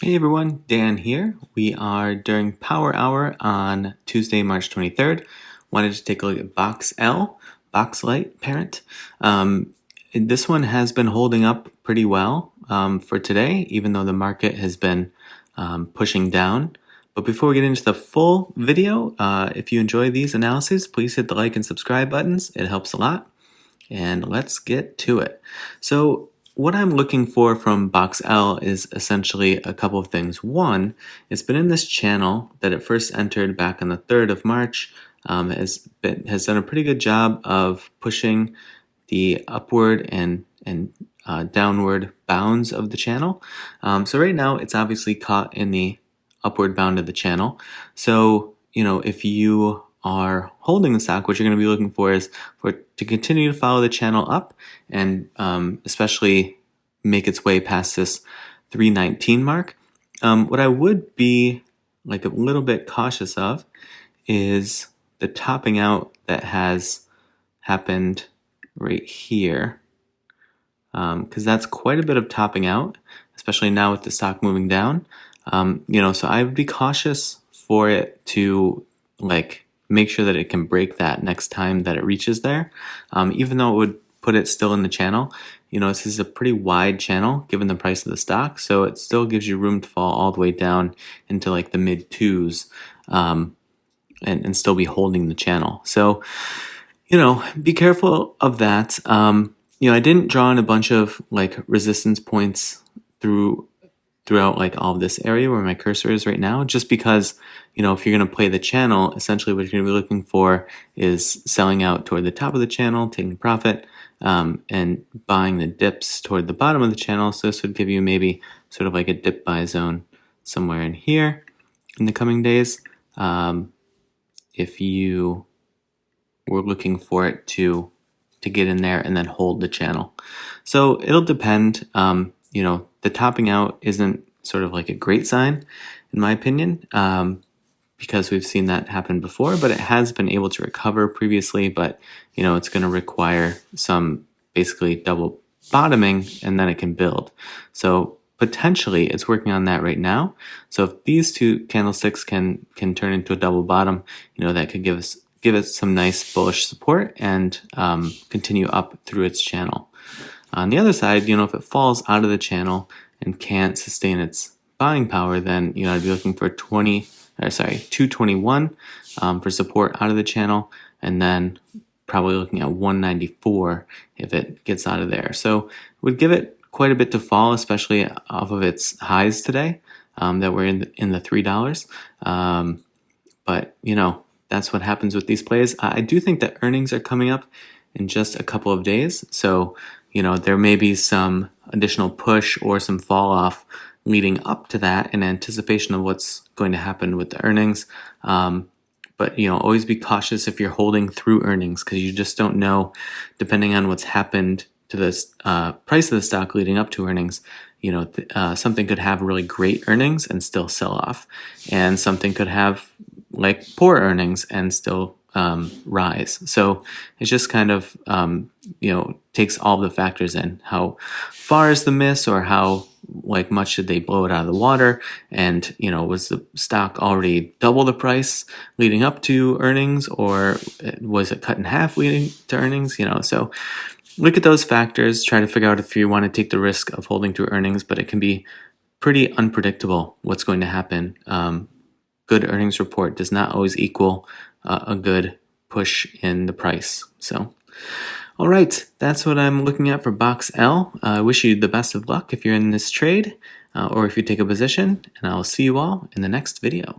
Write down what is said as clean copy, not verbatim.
Hey everyone, Dan here. We are during Power Hour on Tuesday, March 23rd. Wanted to take a look at BOXL, BOXLite parent. This one has been holding up pretty well for today, even though the market has been pushing down. But before we get into the full video, if you enjoy these analyses, please hit the like and subscribe buttons. It helps a lot. And let's get to it. So what I'm looking for from BOXL is essentially a couple of things. One, it's been in this channel that it first entered back on the 3rd of March. Has done a pretty good job of pushing the upward and downward bounds of the channel. So right now it's obviously caught in the upward bound of the channel. So if you are holding the stock, what you're going to be looking for is for it to continue to follow the channel up and especially make its way past this 319 mark. What I would be like a little bit cautious of is the topping out that has happened right here, because that's quite a bit of topping out, especially now with the stock moving down. So I would be cautious for it to make sure that it can break that next time that it reaches there, even though it would put it still in the channel. This is a pretty wide channel given the price of the stock, so it still gives you room to fall all the way down into like the mid twos, and still be holding the channel. So be careful of that. I didn't draw in a bunch of resistance points throughout all of this area where my cursor is right now, just because if you're going to play the channel, essentially what you're going to be looking for is selling out toward the top of the channel, taking profit, and buying the dips toward the bottom of the channel. So this would give you maybe sort of like a dip buy zone somewhere in here in the coming days, if you were looking for it to get in there and then hold the channel. So it'll depend. The topping out isn't sort of like a great sign, in my opinion, because we've seen that happen before, but it has been able to recover previously. But it's going to require some basically double bottoming, and then it can build. So potentially it's working on that right now. So if these two candlesticks can turn into a double bottom, that could give it some nice bullish support and continue up through its channel. On the other side, if it falls out of the channel and can't sustain its buying power, then I'd be looking for 221 for support out of the channel, and then probably looking at 194 if it gets out of there. So it would give it quite a bit to fall, especially off of its highs today that were in the $3. But that's what happens with these plays. I do think that earnings are coming up in just a couple of days, so there may be some additional push or some fall off leading up to that in anticipation of what's going to happen with the earnings. But always be cautious if you're holding through earnings, because you just don't know, depending on what's happened to the price of the stock leading up to earnings. Something could have really great earnings and still sell off, and something could have poor earnings and still rise. So it's just kind of takes all the factors in. How far is the miss, or how much did they blow it out of the water? And was the stock already double the price leading up to earnings, or was it cut in half leading to earnings? So look at those factors, try to figure out if you want to take the risk of holding through earnings, but it can be pretty unpredictable what's going to happen. Good earnings report does not always equal a good push in the price. So, all right, that's what I'm looking at for BOXL. I wish you the best of luck if you're in this trade, or if you take a position, and I'll see you all in the next video.